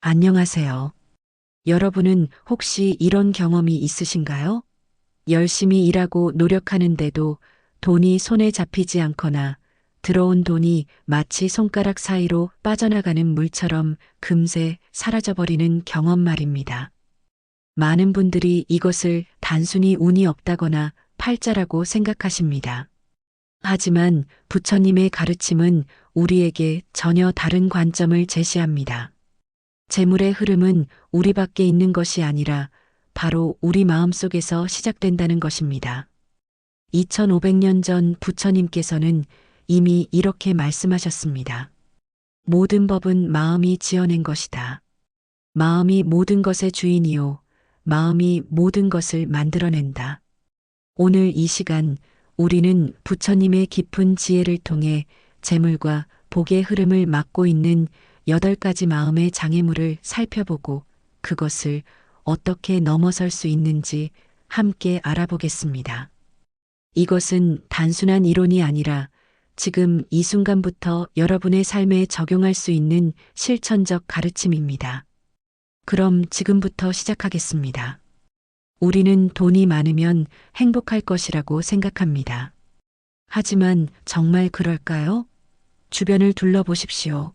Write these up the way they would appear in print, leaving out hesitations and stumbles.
안녕하세요. 여러분은 혹시 이런 경험이 있으신가요? 열심히 일하고 노력하는데도 돈이 손에 잡히지 않거나 들어온 돈이 마치 손가락 사이로 빠져나가는 물처럼 금세 사라져버리는 경험 말입니다. 많은 분들이 이것을 단순히 운이 없다거나 팔자라고 생각하십니다. 하지만 부처님의 가르침은 우리에게 전혀 다른 관점을 제시합니다. 재물의 흐름은 우리 밖에 있는 것이 아니라 바로 우리 마음속에서 시작된다는 것입니다. 2500년 전 부처님께서는 이미 이렇게 말씀하셨습니다. 모든 법은 마음이 지어낸 것이다. 마음이 모든 것의 주인이요. 마음이 모든 것을 만들어낸다. 오늘 이 시간 우리는 부처님의 깊은 지혜를 통해 재물과 복의 흐름을 막고 있는 8가지 마음의 장애물을 살펴보고 그것을 어떻게 넘어설 수 있는지 함께 알아보겠습니다. 이것은 단순한 이론이 아니라 지금 이 순간부터 여러분의 삶에 적용할 수 있는 실천적 가르침입니다. 그럼 지금부터 시작하겠습니다. 우리는 돈이 많으면 행복할 것이라고 생각합니다. 하지만 정말 그럴까요? 주변을 둘러보십시오.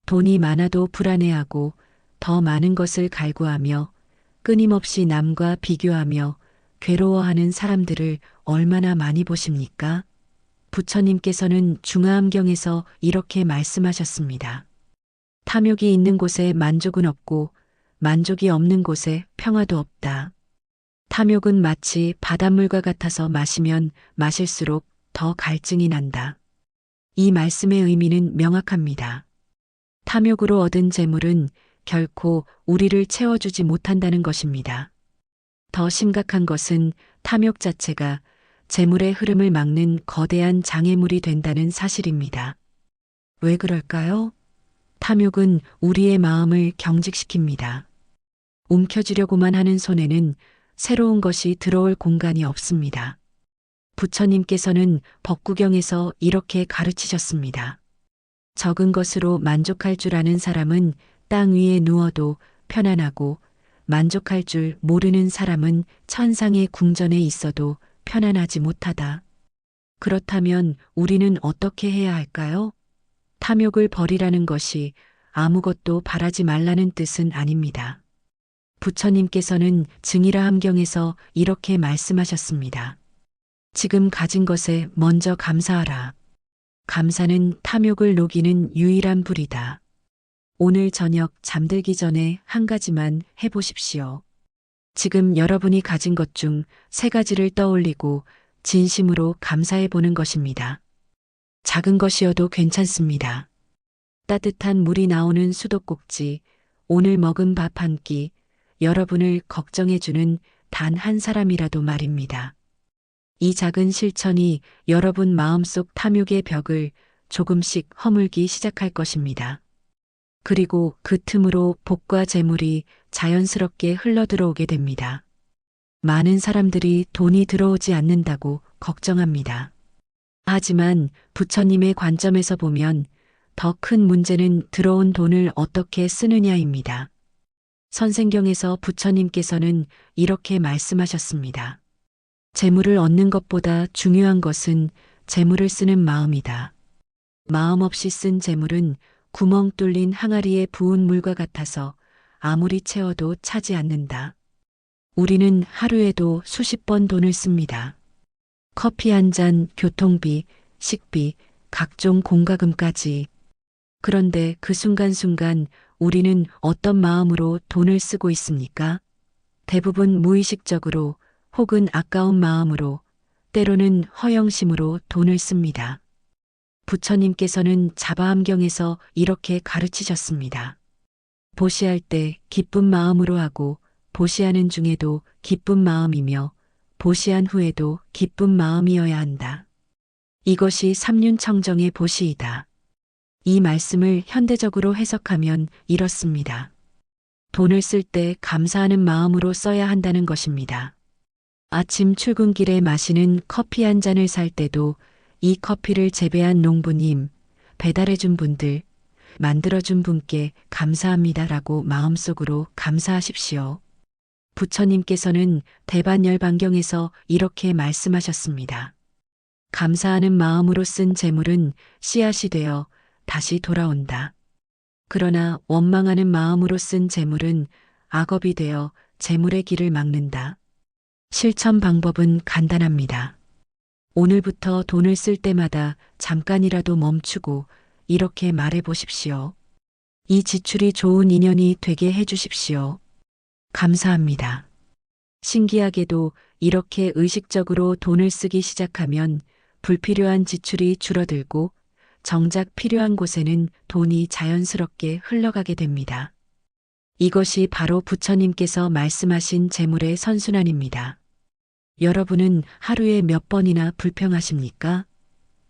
돈이 많아도 불안해하고 더 많은 것을 갈구하며 끊임없이 남과 비교하며 괴로워하는 사람들을 얼마나 많이 보십니까? 부처님께서는 중화암경에서 이렇게 말씀하셨습니다. 탐욕이 있는 곳에 만족은 없고 만족이 없는 곳에 평화도 없다. 탐욕은 마치 바닷물과 같아서 마시면 마실수록 더 갈증이 난다. 이 말씀의 의미는 명확합니다. 탐욕으로 얻은 재물은 결코 우리를 채워주지 못한다는 것입니다. 더 심각한 것은 탐욕 자체가 재물의 흐름을 막는 거대한 장애물이 된다는 사실입니다. 왜 그럴까요? 탐욕은 우리의 마음을 경직시킵니다. 움켜쥐려고만 하는 손에는 새로운 것이 들어올 공간이 없습니다. 부처님께서는 법구경에서 이렇게 가르치셨습니다. 적은 것으로 만족할 줄 아는 사람은 땅 위에 누워도 편안하고 만족할 줄 모르는 사람은 천상의 궁전에 있어도 편안하지 못하다. 그렇다면 우리는 어떻게 해야 할까요? 탐욕을 버리라는 것이 아무것도 바라지 말라는 뜻은 아닙니다. 부처님께서는 증이라 함경에서 이렇게 말씀하셨습니다. 지금 가진 것에 먼저 감사하라. 감사는 탐욕을 녹이는 유일한 불이다. 오늘 저녁 잠들기 전에 한 가지만 해보십시오. 지금 여러분이 가진 것 중 3가지를 떠올리고 진심으로 감사해 보는 것입니다. 작은 것이어도 괜찮습니다. 따뜻한 물이 나오는 수도꼭지, 오늘 먹은 밥 한 끼, 여러분을 걱정해주는 단 한 사람이라도 말입니다. 이 작은 실천이 여러분 마음속 탐욕의 벽을 조금씩 허물기 시작할 것입니다. 그리고 그 틈으로 복과 재물이 자연스럽게 흘러들어오게 됩니다. 많은 사람들이 돈이 들어오지 않는다고 걱정합니다. 하지만 부처님의 관점에서 보면 더 큰 문제는 들어온 돈을 어떻게 쓰느냐입니다. 선생경에서 부처님께서는 이렇게 말씀하셨습니다. 재물을 얻는 것보다 중요한 것은 재물을 쓰는 마음이다. 마음 없이 쓴 재물은 구멍 뚫린 항아리에 부은 물과 같아서 아무리 채워도 차지 않는다. 우리는 하루에도 수십 번 돈을 씁니다. 커피 한 잔, 교통비, 식비, 각종 공과금까지. 그런데 그 순간순간 우리는 어떤 마음으로 돈을 쓰고 있습니까? 대부분 무의식적으로 혹은 아까운 마음으로, 때로는 허영심으로 돈을 씁니다. 부처님께서는 자바암경에서 이렇게 가르치셨습니다. 보시할 때 기쁜 마음으로 하고 보시하는 중에도 기쁜 마음이며 보시한 후에도 기쁜 마음이어야 한다. 이것이 삼륜청정의 보시이다. 이 말씀을 현대적으로 해석하면 이렇습니다. 돈을 쓸 때 감사하는 마음으로 써야 한다는 것입니다. 아침 출근길에 마시는 커피 한 잔을 살 때도 이 커피를 재배한 농부님, 배달해준 분들, 만들어준 분께 감사합니다라고 마음속으로 감사하십시오. 부처님께서는 대반열반경에서 이렇게 말씀하셨습니다. 감사하는 마음으로 쓴 재물은 씨앗이 되어 다시 돌아온다. 그러나 원망하는 마음으로 쓴 재물은 악업이 되어 재물의 길을 막는다. 실천 방법은 간단합니다. 오늘부터 돈을 쓸 때마다 잠깐이라도 멈추고 이렇게 말해 보십시오. 이 지출이 좋은 인연이 되게 해 주십시오. 감사합니다. 신기하게도 이렇게 의식적으로 돈을 쓰기 시작하면 불필요한 지출이 줄어들고 정작 필요한 곳에는 돈이 자연스럽게 흘러가게 됩니다. 이것이 바로 부처님께서 말씀하신 재물의 선순환입니다. 여러분은 하루에 몇 번이나 불평하십니까?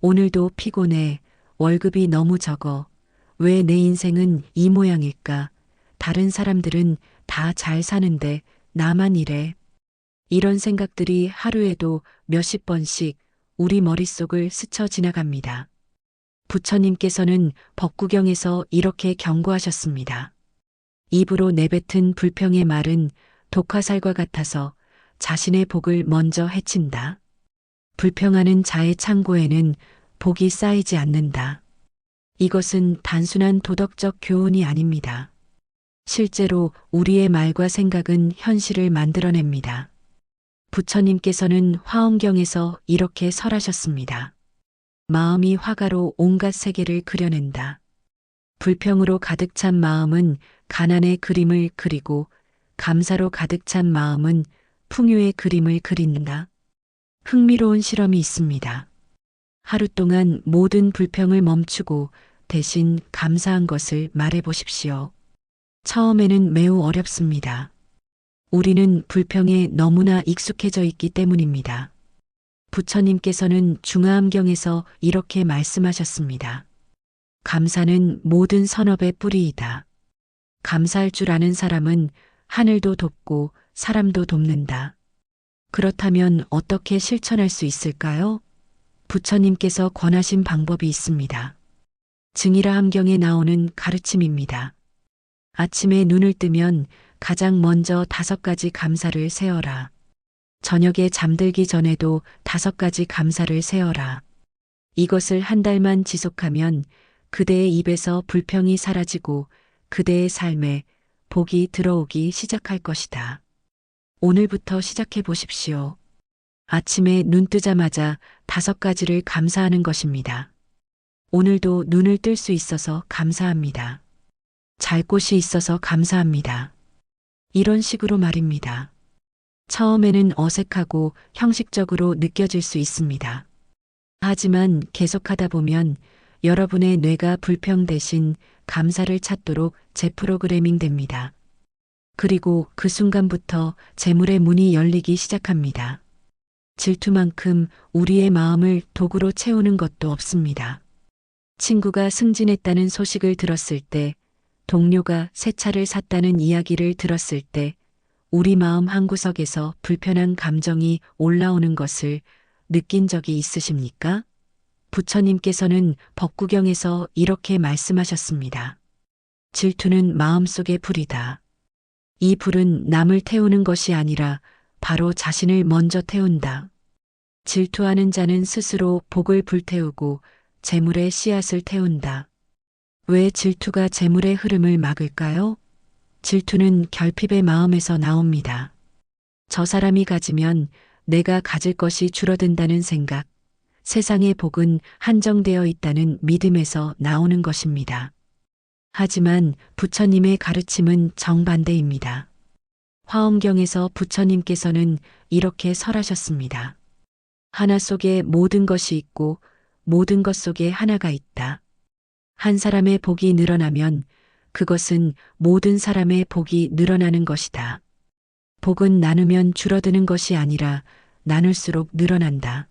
오늘도 피곤해. 월급이 너무 적어. 왜 내 인생은 이 모양일까? 다른 사람들은 다 잘 사는데 나만 이래. 이런 생각들이 하루에도 몇십 번씩 우리 머릿속을 스쳐 지나갑니다. 부처님께서는 법구경에서 이렇게 경고하셨습니다. 입으로 내뱉은 불평의 말은 독화살과 같아서 자신의 복을 먼저 해친다. 불평하는 자의 창고에는 복이 쌓이지 않는다. 이것은 단순한 도덕적 교훈이 아닙니다. 실제로 우리의 말과 생각은 현실을 만들어냅니다. 부처님께서는 화엄경에서 이렇게 설하셨습니다. 마음이 화가로 온갖 세계를 그려낸다. 불평으로 가득 찬 마음은 가난의 그림을 그리고 감사로 가득 찬 마음은 풍요의 그림을 그린다. 흥미로운 실험이 있습니다. 하루 동안 모든 불평을 멈추고 대신 감사한 것을 말해 보십시오. 처음에는 매우 어렵습니다. 우리는 불평에 너무나 익숙해져 있기 때문입니다. 부처님께서는 중화암경에서 이렇게 말씀하셨습니다. 감사는 모든 선업의 뿌리이다. 감사할 줄 아는 사람은 하늘도 돕고 사람도 돕는다. 그렇다면 어떻게 실천할 수 있을까요? 부처님께서 권하신 방법이 있습니다. 증이라 함경에 나오는 가르침입니다. 아침에 눈을 뜨면 가장 먼저 5가지 감사를 세어라. 저녁에 잠들기 전에도 5가지 감사를 세어라. 이것을 한 달만 지속하면 그대의 입에서 불평이 사라지고 그대의 삶에 복이 들어오기 시작할 것이다. 오늘부터 시작해 보십시오. 아침에 눈 뜨자마자 5가지를 감사하는 것입니다. 오늘도 눈을 뜰 수 있어서 감사합니다. 잘 곳이 있어서 감사합니다. 이런 식으로 말입니다. 처음에는 어색하고 형식적으로 느껴질 수 있습니다. 하지만 계속하다 보면 여러분의 뇌가 불평 대신 감사를 찾도록 재프로그래밍 됩니다. 그리고 그 순간부터 재물의 문이 열리기 시작합니다. 질투만큼 우리의 마음을 도구로 채우는 것도 없습니다. 친구가 승진했다는 소식을 들었을 때, 동료가 새 차를 샀다는 이야기를 들었을 때, 우리 마음 한구석에서 불편한 감정이 올라오는 것을 느낀 적이 있으십니까? 부처님께서는 법구경에서 이렇게 말씀하셨습니다. 질투는 마음속의 불이다. 이 불은 남을 태우는 것이 아니라 바로 자신을 먼저 태운다. 질투하는 자는 스스로 복을 불태우고 재물의 씨앗을 태운다. 왜 질투가 재물의 흐름을 막을까요? 질투는 결핍의 마음에서 나옵니다. 저 사람이 가지면 내가 가질 것이 줄어든다는 생각, 세상의 복은 한정되어 있다는 믿음에서 나오는 것입니다. 하지만 부처님의 가르침은 정반대입니다. 화엄경에서 부처님께서는 이렇게 설하셨습니다. 하나 속에 모든 것이 있고 모든 것 속에 하나가 있다. 한 사람의 복이 늘어나면 그것은 모든 사람의 복이 늘어나는 것이다. 복은 나누면 줄어드는 것이 아니라 나눌수록 늘어난다.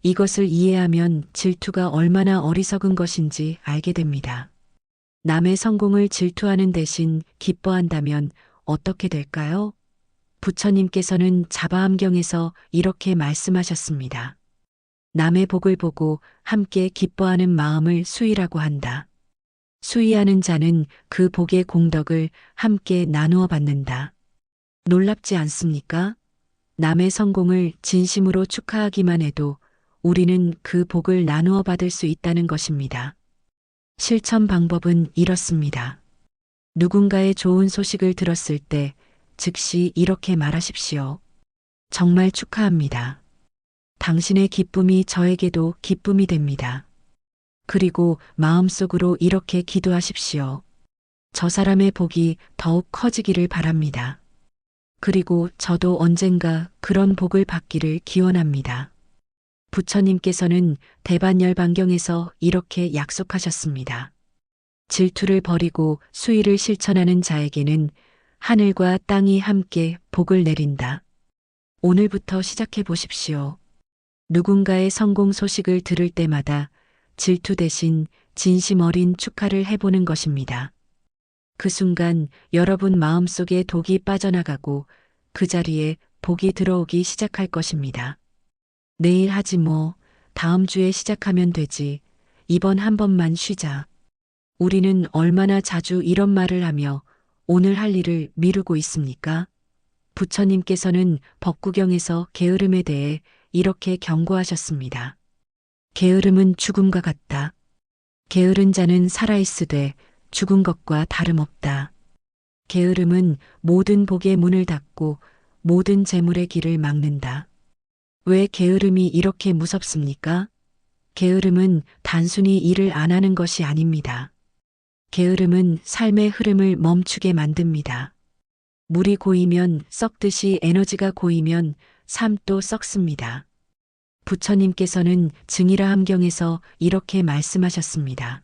이것을 이해하면 질투가 얼마나 어리석은 것인지 알게 됩니다. 남의 성공을 질투하는 대신 기뻐한다면 어떻게 될까요? 부처님께서는 자바암경에서 이렇게 말씀하셨습니다. 남의 복을 보고 함께 기뻐하는 마음을 수의라고 한다. 수의하는 자는 그 복의 공덕을 함께 나누어 받는다. 놀랍지 않습니까? 남의 성공을 진심으로 축하하기만 해도 우리는 그 복을 나누어 받을 수 있다는 것입니다. 실천 방법은 이렇습니다. 누군가의 좋은 소식을 들었을 때 즉시 이렇게 말하십시오. 정말 축하합니다. 당신의 기쁨이 저에게도 기쁨이 됩니다. 그리고 마음속으로 이렇게 기도하십시오. 저 사람의 복이 더욱 커지기를 바랍니다. 그리고 저도 언젠가 그런 복을 받기를 기원합니다. 부처님께서는 대반열반경에서 이렇게 약속하셨습니다. 질투를 버리고 수의를 실천하는 자에게는 하늘과 땅이 함께 복을 내린다. 오늘부터 시작해 보십시오. 누군가의 성공 소식을 들을 때마다 질투 대신 진심 어린 축하를 해보는 것입니다. 그 순간 여러분 마음속에 독이 빠져나가고 그 자리에 복이 들어오기 시작할 것입니다. 내일 하지 뭐, 다음 주에 시작하면 되지. 이번 한 번만 쉬자. 우리는 얼마나 자주 이런 말을 하며 오늘 할 일을 미루고 있습니까? 부처님께서는 법구경에서 게으름에 대해 이렇게 경고하셨습니다. 게으름은 죽음과 같다. 게으른 자는 살아있으되 죽은 것과 다름없다. 게으름은 모든 복의 문을 닫고 모든 재물의 길을 막는다. 왜 게으름이 이렇게 무섭습니까? 게으름은 단순히 일을 안 하는 것이 아닙니다. 게으름은 삶의 흐름을 멈추게 만듭니다. 물이 고이면 썩듯이 에너지가 고이면 삶도 썩습니다. 부처님께서는 증이라함경에서 이렇게 말씀하셨습니다.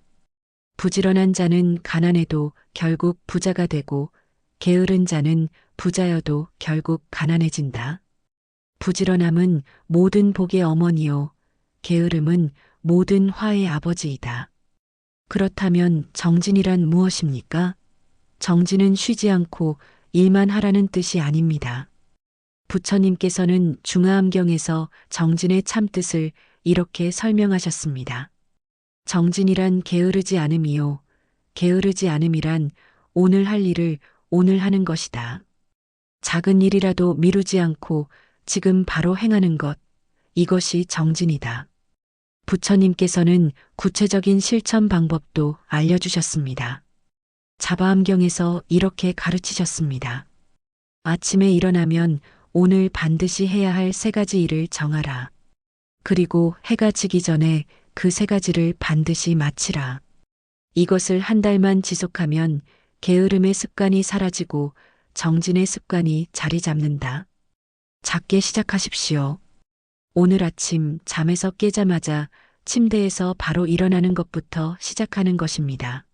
부지런한 자는 가난해도 결국 부자가 되고 게으른 자는 부자여도 결국 가난해진다. 부지런함은 모든 복의 어머니요. 게으름은 모든 화의 아버지이다. 그렇다면 정진이란 무엇입니까? 정진은 쉬지 않고 일만 하라는 뜻이 아닙니다. 부처님께서는 중화암경에서 정진의 참뜻을 이렇게 설명하셨습니다. 정진이란 게으르지 않음이요. 게으르지 않음이란 오늘 할 일을 오늘 하는 것이다. 작은 일이라도 미루지 않고 지금 바로 행하는 것, 이것이 정진이다. 부처님께서는 구체적인 실천 방법도 알려주셨습니다. 자바암경에서 이렇게 가르치셨습니다. 아침에 일어나면 오늘 반드시 해야 할 3가지 일을 정하라. 그리고 해가 지기 전에 그 3가지를 반드시 마치라. 이것을 한 달만 지속하면 게으름의 습관이 사라지고 정진의 습관이 자리 잡는다. 작게 시작하십시오. 오늘 아침 잠에서 깨자마자 침대에서 바로 일어나는 것부터 시작하는 것입니다.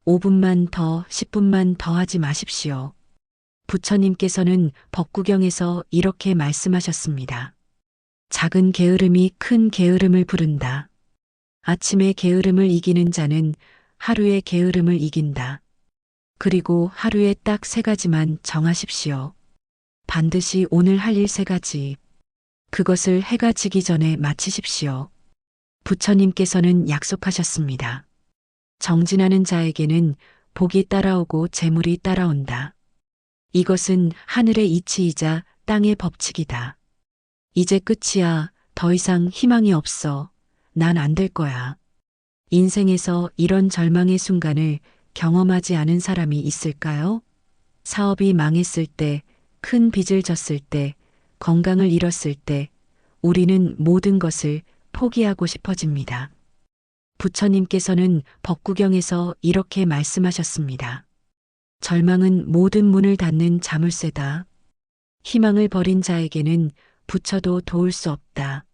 5분만 더, 10분만 더 하지 마십시오. 부처님께서는 법구경에서 이렇게 말씀하셨습니다. 작은 게으름이 큰 게으름을 부른다. 아침의 게으름을 이기는 자는 하루의 게으름을 이긴다. 그리고 하루에 딱 3가지만 정하십시오. 반드시 오늘 할 일 3가지. 그것을 해가 지기 전에 마치십시오. 부처님께서는 약속하셨습니다. 정진하는 자에게는 복이 따라오고 재물이 따라온다. 이것은 하늘의 이치이자 땅의 법칙이다. 이제 끝이야. 더 이상 희망이 없어. 난 안 될 거야. 인생에서 이런 절망의 순간을 경험하지 않은 사람이 있을까요? 사업이 망했을 때, 큰 빚을 졌을 때, 건강을 잃었을 때, 우리는 모든 것을 포기하고 싶어집니다. 부처님께서는 법구경에서 이렇게 말씀하셨습니다. 절망은 모든 문을 닫는 자물쇠다. 희망을 버린 자에게는 부처도 도울 수 없다.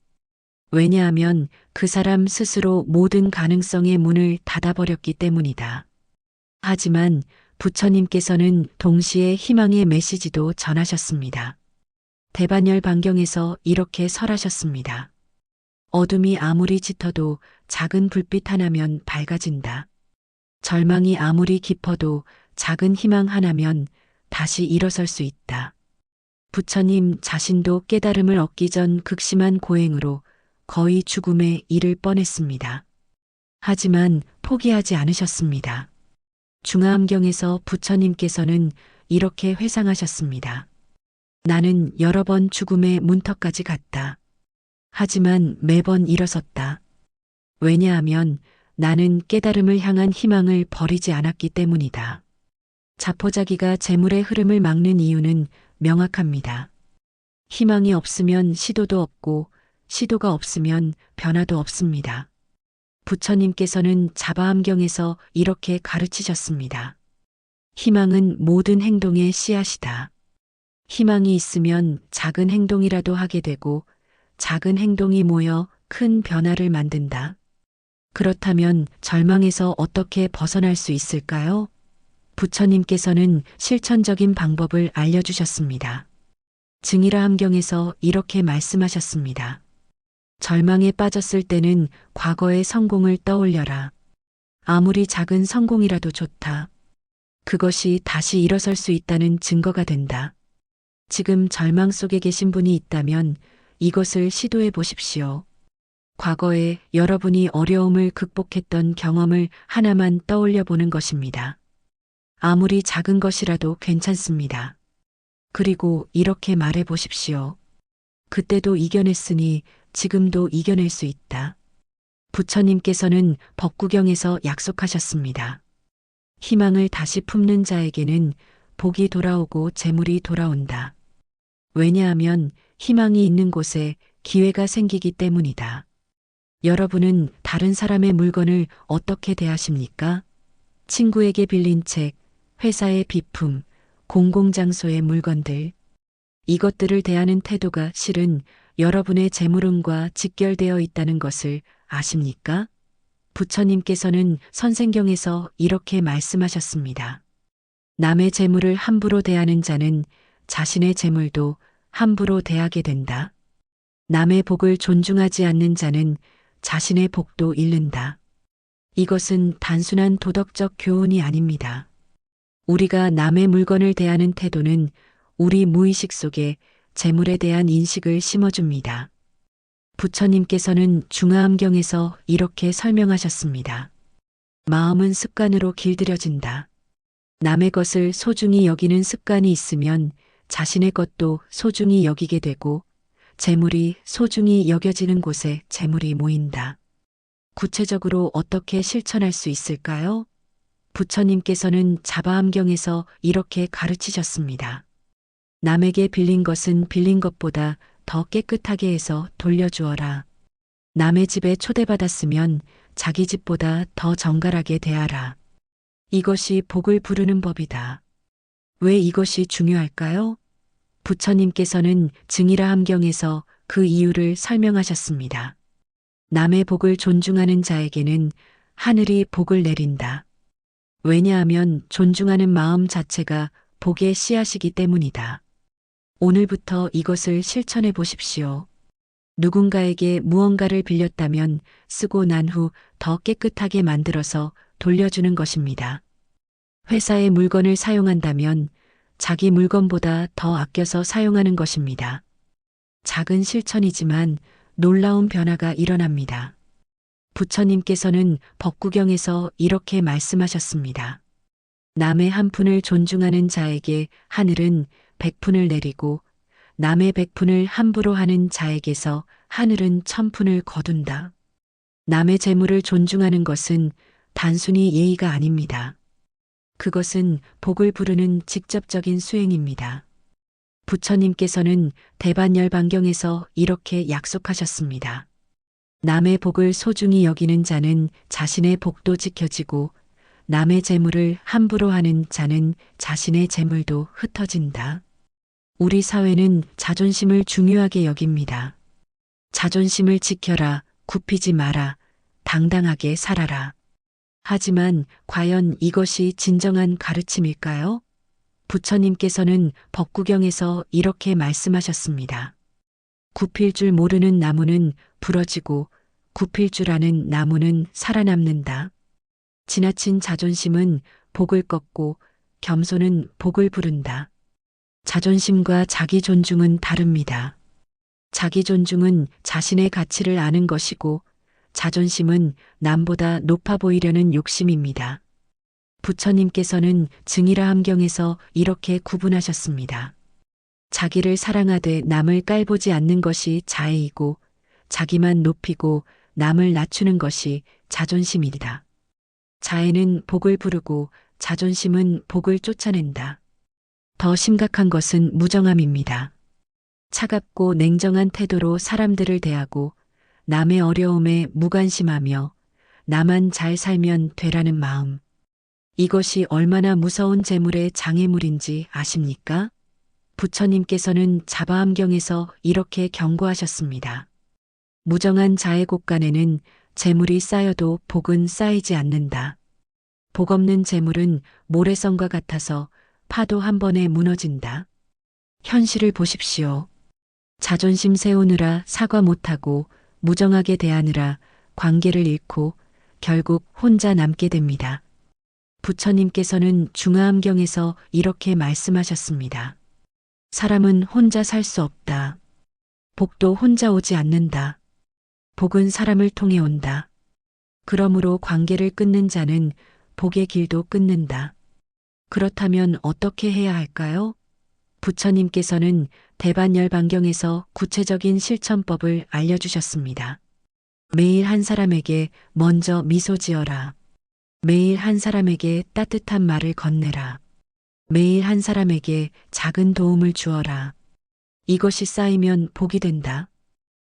왜냐하면 그 사람 스스로 모든 가능성의 문을 닫아버렸기 때문이다. 하지만 부처님께서는 동시에 희망의 메시지도 전하셨습니다. 대반열반경에서 이렇게 설하셨습니다. 어둠이 아무리 짙어도 작은 불빛 하나면 밝아진다. 절망이 아무리 깊어도 작은 희망 하나면 다시 일어설 수 있다. 부처님 자신도 깨달음을 얻기 전 극심한 고행으로 거의 죽음에 이를 뻔했습니다. 하지만 포기하지 않으셨습니다. 중화암경에서 부처님께서는 이렇게 회상하셨습니다. 나는 여러 번 죽음의 문턱까지 갔다. 하지만 매번 일어섰다. 왜냐하면 나는 깨달음을 향한 희망을 버리지 않았기 때문이다. 자포자기가 재물의 흐름을 막는 이유는 명확합니다. 희망이 없으면 시도도 없고 시도가 없으면 변화도 없습니다. 부처님께서는 자바암경에서 이렇게 가르치셨습니다. 희망은 모든 행동의 씨앗이다. 희망이 있으면 작은 행동이라도 하게 되고 작은 행동이 모여 큰 변화를 만든다. 그렇다면 절망에서 어떻게 벗어날 수 있을까요? 부처님께서는 실천적인 방법을 알려주셨습니다. 증이라 함경에서 이렇게 말씀하셨습니다. 절망에 빠졌을 때는 과거의 성공을 떠올려라. 아무리 작은 성공이라도 좋다. 그것이 다시 일어설 수 있다는 증거가 된다. 지금 절망 속에 계신 분이 있다면 이것을 시도해 보십시오. 과거에 여러분이 어려움을 극복했던 경험을 하나만 떠올려 보는 것입니다. 아무리 작은 것이라도 괜찮습니다. 그리고 이렇게 말해 보십시오. 그때도 이겨냈으니 지금도 이겨낼 수 있다. 부처님께서는 법구경에서 약속하셨습니다. 희망을 다시 품는 자에게는 복이 돌아오고 재물이 돌아온다. 왜냐하면 희망이 있는 곳에 기회가 생기기 때문이다. 여러분은 다른 사람의 물건을 어떻게 대하십니까? 친구에게 빌린 책, 회사의 비품, 공공장소의 물건들. 이것들을 대하는 태도가 실은 여러분의 재물운과 직결되어 있다는 것을 아십니까? 부처님께서는 선생경에서 이렇게 말씀하셨습니다. 남의 재물을 함부로 대하는 자는 자신의 재물도 함부로 대하게 된다. 남의 복을 존중하지 않는 자는 자신의 복도 잃는다. 이것은 단순한 도덕적 교훈이 아닙니다. 우리가 남의 물건을 대하는 태도는 우리 무의식 속에 재물에 대한 인식을 심어줍니다. 부처님께서는 중화암경에서 이렇게 설명하셨습니다. 마음은 습관으로 길들여진다. 남의 것을 소중히 여기는 습관이 있으면 자신의 것도 소중히 여기게 되고 재물이 소중히 여겨지는 곳에 재물이 모인다. 구체적으로 어떻게 실천할 수 있을까요? 부처님께서는 자바암경에서 이렇게 가르치셨습니다. 남에게 빌린 것은 빌린 것보다 더 깨끗하게 해서 돌려주어라. 남의 집에 초대받았으면 자기 집보다 더 정갈하게 대하라. 이것이 복을 부르는 법이다. 왜 이것이 중요할까요? 부처님께서는 증이라 함경에서 그 이유를 설명하셨습니다. 남의 복을 존중하는 자에게는 하늘이 복을 내린다. 왜냐하면 존중하는 마음 자체가 복의 씨앗이기 때문이다. 오늘부터 이것을 실천해 보십시오. 누군가에게 무언가를 빌렸다면 쓰고 난 후 더 깨끗하게 만들어서 돌려주는 것입니다. 회사의 물건을 사용한다면 자기 물건보다 더 아껴서 사용하는 것입니다. 작은 실천이지만 놀라운 변화가 일어납니다. 부처님께서는 법구경에서 이렇게 말씀하셨습니다. 남의 한 푼을 존중하는 자에게 하늘은 100푼을 내리고 남의 100푼을 함부로 하는 자에게서 하늘은 1000푼을 거둔다. 남의 재물을 존중하는 것은 단순히 예의가 아닙니다. 그것은 복을 부르는 직접적인 수행입니다. 부처님께서는 대반열반경에서 이렇게 약속하셨습니다. 남의 복을 소중히 여기는 자는 자신의 복도 지켜지고 남의 재물을 함부로 하는 자는 자신의 재물도 흩어진다. 우리 사회는 자존심을 중요하게 여깁니다. 자존심을 지켜라, 굽히지 마라, 당당하게 살아라. 하지만 과연 이것이 진정한 가르침일까요? 부처님께서는 법구경에서 이렇게 말씀하셨습니다. 굽힐 줄 모르는 나무는 부러지고 굽힐 줄 아는 나무는 살아남는다. 지나친 자존심은 복을 꺾고 겸손은 복을 부른다. 자존심과 자기 존중은 다릅니다. 자기 존중은 자신의 가치를 아는 것이고 자존심은 남보다 높아 보이려는 욕심입니다. 부처님께서는 증이라 함경에서 이렇게 구분하셨습니다. 자기를 사랑하되 남을 깔보지 않는 것이 자애이고 자기만 높이고 남을 낮추는 것이 자존심이다. 자애는 복을 부르고 자존심은 복을 쫓아낸다. 더 심각한 것은 무정함입니다. 차갑고 냉정한 태도로 사람들을 대하고 남의 어려움에 무관심하며 나만 잘 살면 되라는 마음. 이것이 얼마나 무서운 재물의 장애물인지 아십니까? 부처님께서는 자바함경에서 이렇게 경고하셨습니다. 무정한 자의 곳간에는 재물이 쌓여도 복은 쌓이지 않는다. 복 없는 재물은 모래성과 같아서 파도 한 번에 무너진다. 현실을 보십시오. 자존심 세우느라 사과 못하고 무정하게 대하느라 관계를 잃고 결국 혼자 남게 됩니다. 부처님께서는 중화함경에서 이렇게 말씀하셨습니다. 사람은 혼자 살 수 없다. 복도 혼자 오지 않는다. 복은 사람을 통해 온다. 그러므로 관계를 끊는 자는 복의 길도 끊는다. 그렇다면 어떻게 해야 할까요? 부처님께서는 대반열반경에서 구체적인 실천법을 알려주셨습니다. 매일 한 사람에게 먼저 미소 지어라. 매일 한 사람에게 따뜻한 말을 건네라. 매일 한 사람에게 작은 도움을 주어라. 이것이 쌓이면 복이 된다.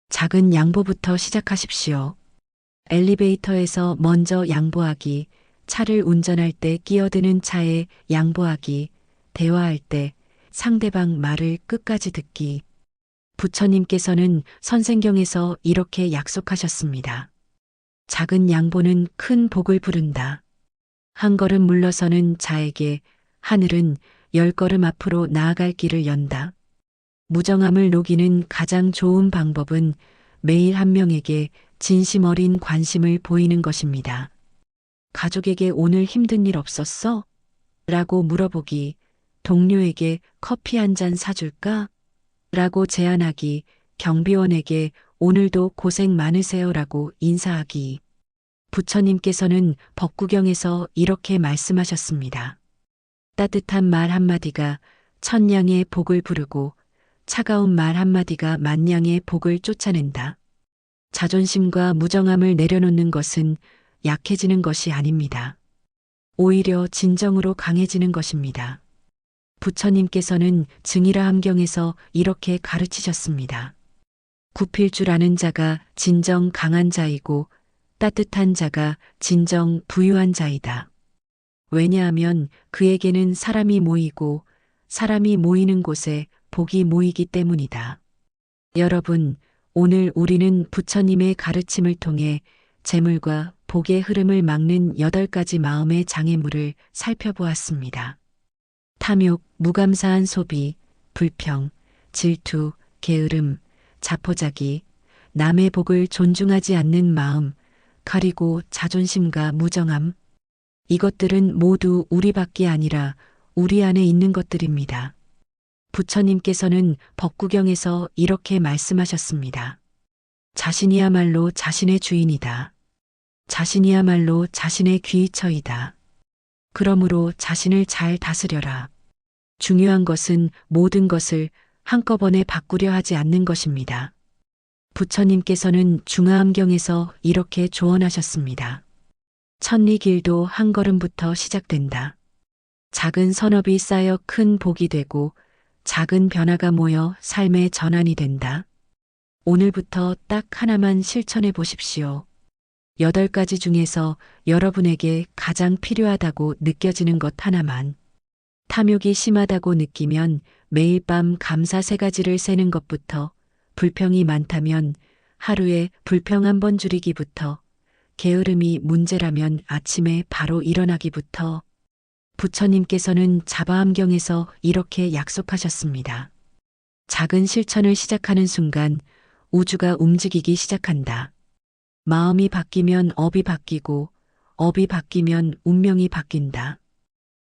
작은 양보부터 시작하십시오. 엘리베이터에서 먼저 양보하기, 차를 운전할 때 끼어드는 차에 양보하기, 대화할 때 상대방 말을 끝까지 듣기. 부처님께서는 선생경에서 이렇게 약속하셨습니다. 작은 양보는 큰 복을 부른다. 한 걸음 물러서는 자에게 하늘은 10걸음 앞으로 나아갈 길을 연다. 무정함을 녹이는 가장 좋은 방법은 매일 한 명에게 진심 어린 관심을 보이는 것입니다. 가족에게 오늘 힘든 일 없었어? 라고 물어보기, 동료에게 커피 한 잔 사줄까? 라고 제안하기, 경비원에게 오늘도 고생 많으세요 라고 인사하기. 부처님께서는 법구경에서 이렇게 말씀하셨습니다. 따뜻한 말 한마디가 천냥의 복을 부르고 차가운 말 한마디가 만냥의 복을 쫓아낸다. 자존심과 무정함을 내려놓는 것은 약해지는 것이 아닙니다. 오히려 진정으로 강해지는 것입니다. 부처님께서는 증이라 함경에서 이렇게 가르치셨습니다. 굽힐 줄 아는 자가 진정 강한 자이고 따뜻한 자가 진정 부유한 자이다. 왜냐하면 그에게는 사람이 모이고 사람이 모이는 곳에 복이 모이기 때문이다. 여러분, 오늘 우리는 부처님의 가르침을 통해 재물과 복의 흐름을 막는 8가지 마음의 장애물을 살펴보았습니다. 탐욕, 무감사한 소비, 불평, 질투, 게으름, 자포자기, 남의 복을 존중하지 않는 마음, 그리고 자존심과 무정함. 이것들은 모두 우리밖에 아니라 우리 안에 있는 것들입니다. 부처님께서는 법구경에서 이렇게 말씀하셨습니다. 자신이야말로 자신의 주인이다. 자신이야말로 자신의 귀처이다. 그러므로 자신을 잘 다스려라. 중요한 것은 모든 것을 한꺼번에 바꾸려 하지 않는 것입니다. 부처님께서는 중화함경에서 이렇게 조언하셨습니다. 천리길도 한 걸음부터 시작된다. 작은 선업이 쌓여 큰 복이 되고 작은 변화가 모여 삶의 전환이 된다. 오늘부터 딱 하나만 실천해 보십시오. 8가지 중에서 여러분에게 가장 필요하다고 느껴지는 것 하나만. 탐욕이 심하다고 느끼면 매일 밤 감사 3가지를 세는 것부터, 불평이 많다면 하루에 불평 1번 줄이기부터, 게으름이 문제라면 아침에 바로 일어나기부터. 부처님께서는 자바함경에서 이렇게 약속하셨습니다. 작은 실천을 시작하는 순간 우주가 움직이기 시작한다. 마음이 바뀌면 업이 바뀌고 업이 바뀌면 운명이 바뀐다.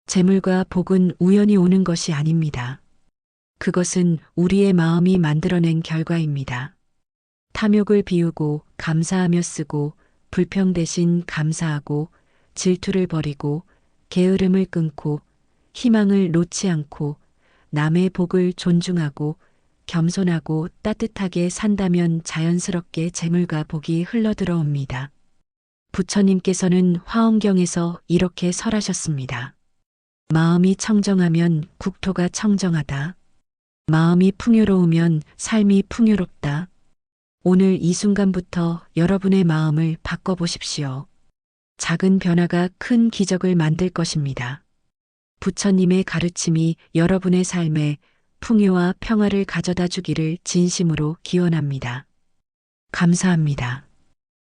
재물과 복은 우연히 오는 것이 아닙니다. 그것은 우리의 마음이 만들어낸 결과입니다. 탐욕을 비우고 감사하며 쓰고 불평 대신 감사하고 질투를 버리고 게으름을 끊고 희망을 놓지 않고 남의 복을 존중하고 겸손하고 따뜻하게 산다면 자연스럽게 재물과 복이 흘러들어옵니다. 부처님께서는 화엄경에서 이렇게 설하셨습니다. 마음이 청정하면 국토가 청정하다. 마음이 풍요로우면 삶이 풍요롭다. 오늘 이 순간부터 여러분의 마음을 바꿔보십시오. 작은 변화가 큰 기적을 만들 것입니다. 부처님의 가르침이 여러분의 삶에 풍요와 평화를 가져다 주기를 진심으로 기원합니다. 감사합니다.